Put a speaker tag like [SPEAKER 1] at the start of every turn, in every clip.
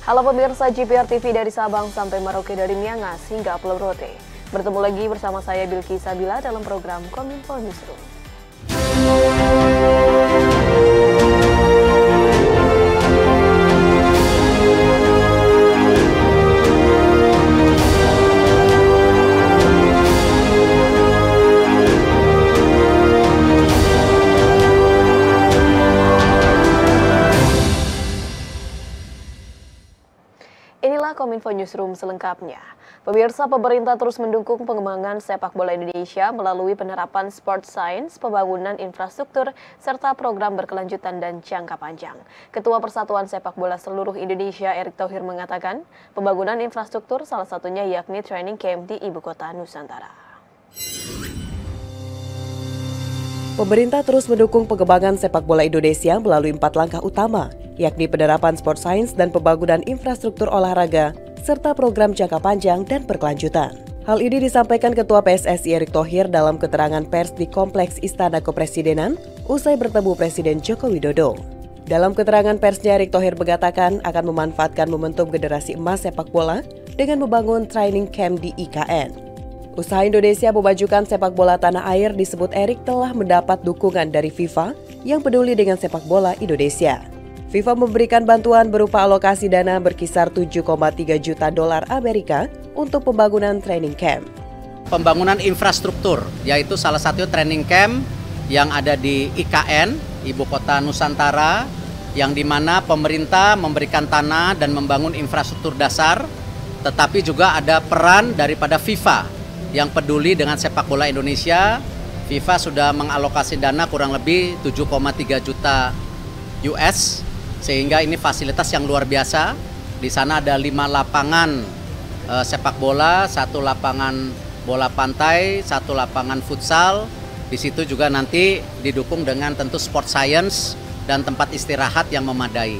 [SPEAKER 1] Halo pemirsa GPR TV dari Sabang sampai Merauke, dari Miangas hingga Pulau Rote. Bertemu lagi bersama saya Bilki Sabila dalam program Kominfo Newsroom. Inilah Kominfo Newsroom selengkapnya. Pemirsa, pemerintah terus mendukung pengembangan sepak bola Indonesia melalui penerapan sport science, pembangunan infrastruktur, serta program berkelanjutan dan jangka panjang. Ketua Persatuan Sepak Bola Seluruh Indonesia, Erick Thohir, mengatakan pembangunan infrastruktur salah satunya yakni training camp di Ibu Kota Nusantara.
[SPEAKER 2] Pemerintah terus mendukung pengembangan sepak bola Indonesia melalui 4 langkah utama, yakni penerapan sport science dan pembangunan infrastruktur olahraga, serta program jangka panjang dan berkelanjutan. Hal ini disampaikan Ketua PSSI Erick Thohir dalam keterangan pers di Kompleks Istana Kepresidenan usai bertemu Presiden Joko Widodo. Dalam keterangan persnya, Erick Thohir mengatakan akan memanfaatkan momentum generasi emas sepak bola dengan membangun training camp di IKN. Usaha Indonesia memajukan sepak bola tanah air disebut Erick telah mendapat dukungan dari FIFA yang peduli dengan sepak bola Indonesia. FIFA memberikan bantuan berupa alokasi dana berkisar 7,3 juta dolar Amerika untuk pembangunan training camp.
[SPEAKER 3] Pembangunan infrastruktur, yaitu salah satu training camp yang ada di IKN, Ibu Kota Nusantara, yang dimana pemerintah memberikan tanah dan membangun infrastruktur dasar, tetapi juga ada peran daripada FIFA yang peduli dengan sepak bola Indonesia. FIFA sudah mengalokasi dana kurang lebih 7,3 juta US, sehingga ini fasilitas yang luar biasa. Di sana ada 5 lapangan sepak bola, 1 lapangan bola pantai, 1 lapangan futsal. Di situ juga nanti didukung dengan tentu sport science dan tempat istirahat yang memadai.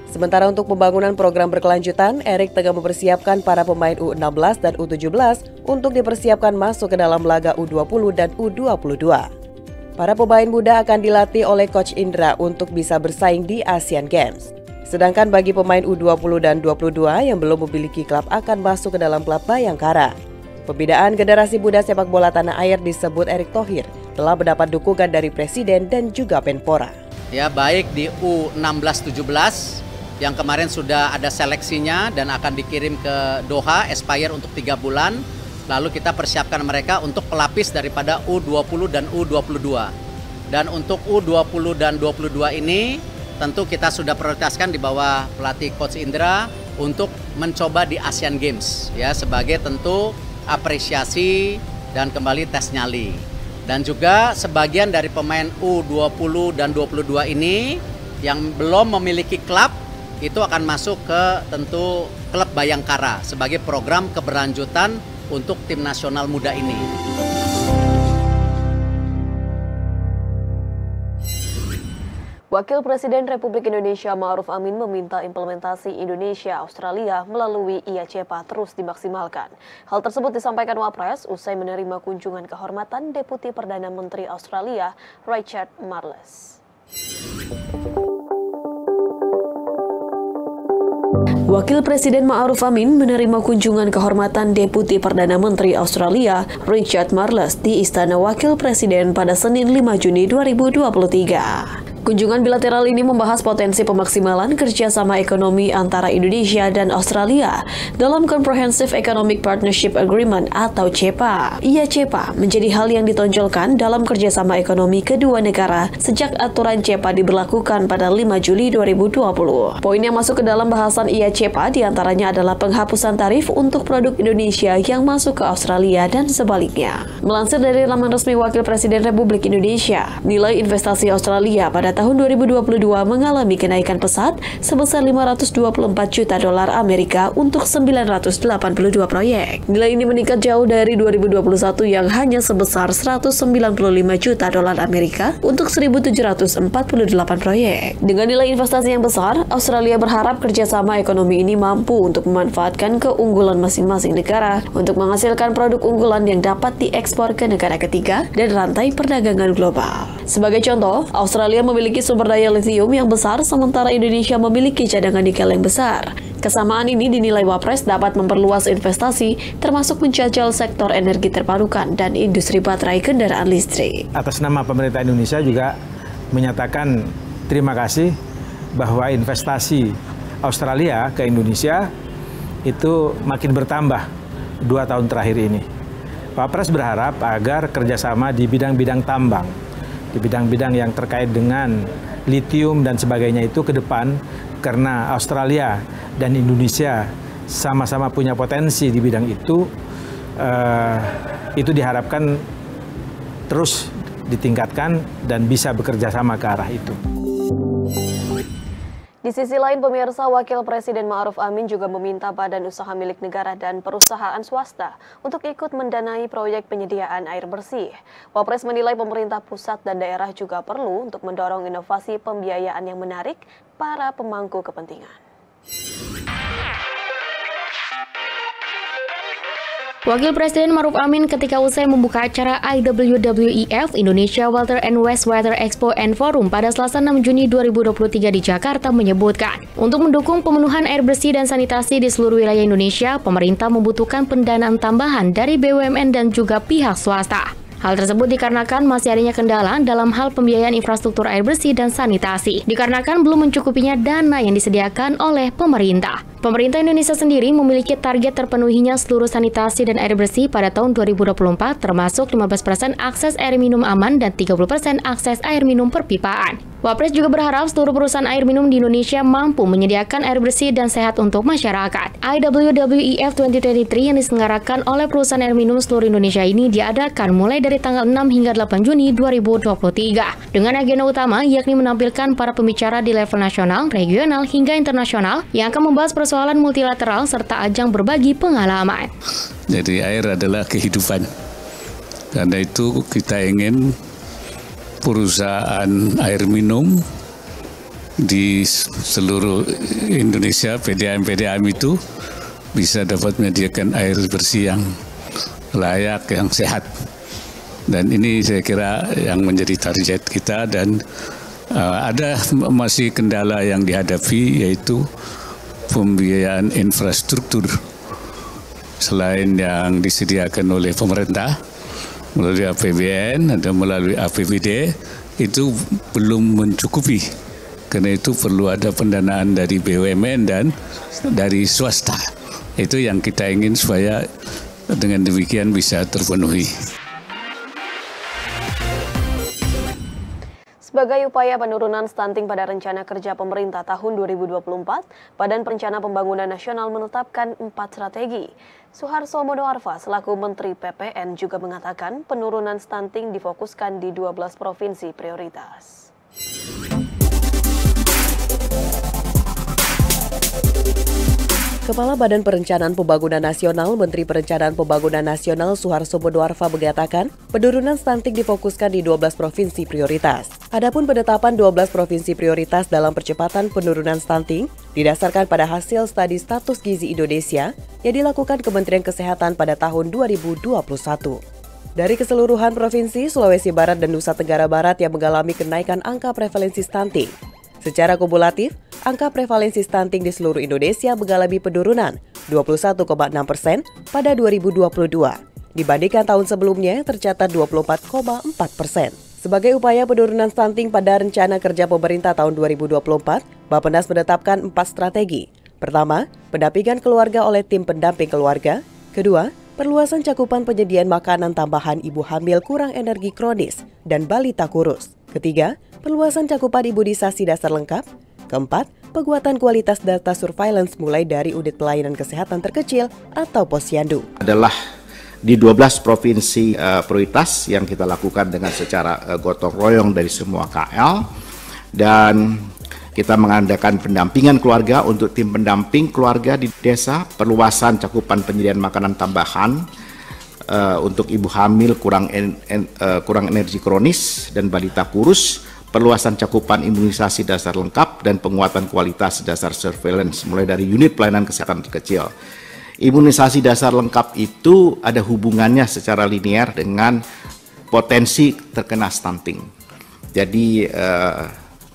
[SPEAKER 2] Sementara untuk pembangunan program berkelanjutan, Erick tengah mempersiapkan para pemain U16 dan U17 untuk dipersiapkan masuk ke dalam laga U20 dan U22. Para pemain muda akan dilatih oleh Coach Indra untuk bisa bersaing di Asian Games. Sedangkan bagi pemain U20 dan 22 yang belum memiliki klub akan masuk ke dalam klub Bayangkara. Pembinaan generasi muda sepak bola tanah air disebut Erick Thohir telah mendapat dukungan dari Presiden dan juga Menpora.
[SPEAKER 3] Ya, baik di U16-17 yang kemarin sudah ada seleksinya dan akan dikirim ke Doha, Aspire untuk 3 bulan. Lalu kita persiapkan mereka untuk pelapis daripada U20 dan U22. Dan untuk U20 dan 22 ini tentu kita sudah prioritaskan di bawah pelatih Coach Indra untuk mencoba di Asian Games, ya, sebagai tentu apresiasi dan kembali tes nyali. Dan juga sebagian dari pemain U20 dan 22 ini yang belum memiliki klub itu akan masuk ke tentu klub Bayangkara sebagai program keberlanjutan untuk tim nasional muda ini.
[SPEAKER 1] Wakil Presiden Republik Indonesia Ma'ruf Amin meminta implementasi Indonesia-Australia melalui IACEPA terus dimaksimalkan. Hal tersebut disampaikan Wapres usai menerima kunjungan kehormatan Deputi Perdana Menteri Australia Richard Marles. Wakil Presiden Ma'ruf Amin menerima kunjungan kehormatan Deputi Perdana Menteri Australia Richard Marles di Istana Wakil Presiden pada Senin 5 Juni 2023. Kunjungan bilateral ini membahas potensi pemaksimalan kerjasama ekonomi antara Indonesia dan Australia dalam Comprehensive Economic Partnership Agreement atau CEPA. CEPA menjadi hal yang ditonjolkan dalam kerjasama ekonomi kedua negara sejak aturan CEPA diberlakukan pada 5 Juli 2020. Poin yang masuk ke dalam bahasan CEPA diantaranya adalah penghapusan tarif untuk produk Indonesia yang masuk ke Australia dan sebaliknya. Melansir dari laman resmi Wakil Presiden Republik Indonesia, nilai investasi Australia pada tahun 2022 mengalami kenaikan pesat sebesar 524 juta dolar Amerika untuk 982 proyek. Nilai ini meningkat jauh dari 2021 yang hanya sebesar 195 juta dolar Amerika untuk 1.748 proyek. Dengan nilai investasi yang besar, Australia berharap kerjasama ekonomi ini mampu untuk memanfaatkan keunggulan masing-masing negara untuk menghasilkan produk unggulan yang dapat diekspor ke negara ketiga dan rantai perdagangan global. Sebagai contoh, Australia memiliki sumber daya lithium yang besar sementara Indonesia memiliki cadangan nikel yang besar. Kesamaan ini dinilai Wapres dapat memperluas investasi, termasuk menjajal sektor energi terbarukan dan industri baterai kendaraan listrik.
[SPEAKER 4] Atas nama pemerintah Indonesia juga menyatakan terima kasih bahwa investasi Australia ke Indonesia itu makin bertambah 2 tahun terakhir ini. Wapres berharap agar kerjasama di bidang-bidang tambang, di bidang-bidang yang terkait dengan litium dan sebagainya itu ke depan, karena Australia dan Indonesia sama-sama punya potensi di bidang itu diharapkan terus ditingkatkan dan bisa bekerja sama ke arah itu.
[SPEAKER 1] Di sisi lain, pemirsa, Wakil Presiden Ma'ruf Amin juga meminta badan usaha milik negara dan perusahaan swasta untuk ikut mendanai proyek penyediaan air bersih. Wapres menilai pemerintah pusat dan daerah juga perlu untuk mendorong inovasi pembiayaan yang menarik para pemangku kepentingan.
[SPEAKER 5] Wakil Presiden Ma'ruf Amin ketika usai membuka acara IWWEF Indonesia Water and Wastewater Expo and Forum pada Selasa 6 Juni 2023 di Jakarta menyebutkan, untuk mendukung pemenuhan air bersih dan sanitasi di seluruh wilayah Indonesia, pemerintah membutuhkan pendanaan tambahan dari BUMN dan juga pihak swasta. Hal tersebut dikarenakan masih adanya kendala dalam hal pembiayaan infrastruktur air bersih dan sanitasi, dikarenakan belum mencukupinya dana yang disediakan oleh pemerintah. Pemerintah Indonesia sendiri memiliki target terpenuhinya seluruh sanitasi dan air bersih pada tahun 2024, termasuk 15% akses air minum aman dan 30% akses air minum perpipaan. Wapres juga berharap seluruh perusahaan air minum di Indonesia mampu menyediakan air bersih dan sehat untuk masyarakat. IWWEF 2023 yang diselenggarakan oleh perusahaan air minum seluruh Indonesia ini diadakan mulai dari tanggal 6 hingga 8 Juni 2023 dengan agenda utama yakni menampilkan para pembicara di level nasional, regional, hingga internasional yang akan membahas persoalan multilateral serta ajang berbagi pengalaman.
[SPEAKER 6] Jadi air adalah kehidupan. Karena itu kita ingin perusahaan air minum di seluruh Indonesia, PDAM itu bisa dapat menyediakan air bersih yang layak, yang sehat. Dan ini saya kira yang menjadi target kita, dan ada masih kendala yang dihadapi, yaitu pembiayaan infrastruktur selain yang disediakan oleh pemerintah melalui APBN atau melalui APBD, itu belum mencukupi. Karena itu perlu ada pendanaan dari BUMN dan dari swasta. Itu yang kita ingin supaya dengan demikian bisa terpenuhi.
[SPEAKER 1] Sebagai upaya penurunan stunting pada rencana kerja pemerintah tahun 2024, Badan Perencanaan Pembangunan Nasional menetapkan 4 strategi. Suharso Monoarfa selaku Menteri PPN juga mengatakan penurunan stunting difokuskan di 12 provinsi prioritas.
[SPEAKER 2] Kepala Badan Perencanaan Pembangunan Nasional, Menteri Perencanaan Pembangunan Nasional Suharso Monoarfa mengatakan, penurunan stunting difokuskan di 12 provinsi prioritas. Adapun penetapan 12 provinsi prioritas dalam percepatan penurunan stunting didasarkan pada hasil studi status gizi Indonesia yang dilakukan Kementerian Kesehatan pada tahun 2021. Dari keseluruhan provinsi, Sulawesi Barat dan Nusa Tenggara Barat yang mengalami kenaikan angka prevalensi stunting. Secara kumulatif, angka prevalensi stunting di seluruh Indonesia mengalami penurunan 21,6% pada 2022. Dibandingkan tahun sebelumnya tercatat 24,4%. Sebagai upaya penurunan stunting pada rencana kerja pemerintah tahun 2024, Bappenas menetapkan 4 strategi. Pertama, pendampingan keluarga oleh tim pendamping keluarga. Kedua, perluasan cakupan penyediaan makanan tambahan ibu hamil kurang energi kronis dan balita kurus. Ketiga, perluasan cakupan imunisasi dasar lengkap. Keempat, penguatan kualitas data surveillance mulai dari unit pelayanan kesehatan terkecil atau posyandu.
[SPEAKER 7] Adalah di 12 provinsi prioritas yang kita lakukan dengan secara gotong royong dari semua KL, dan kita mengadakan pendampingan keluarga untuk tim pendamping keluarga di desa, perluasan cakupan penyediaan makanan tambahan untuk ibu hamil kurang energi kronis dan balita kurus, perluasan cakupan imunisasi dasar lengkap, dan penguatan kualitas dasar surveillance mulai dari unit pelayanan kesehatan terkecil. Imunisasi dasar lengkap itu ada hubungannya secara linear dengan potensi terkena stunting. Jadi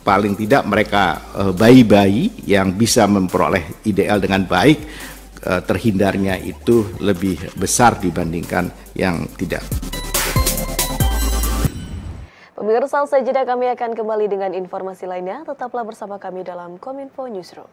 [SPEAKER 7] paling tidak mereka bayi-bayi yang bisa memperoleh IDL dengan baik, terhindarnya itu lebih besar dibandingkan yang tidak.
[SPEAKER 1] Pemirsa, usai jeda kami akan kembali dengan informasi lainnya. Tetaplah bersama kami dalam Kominfo Newsroom.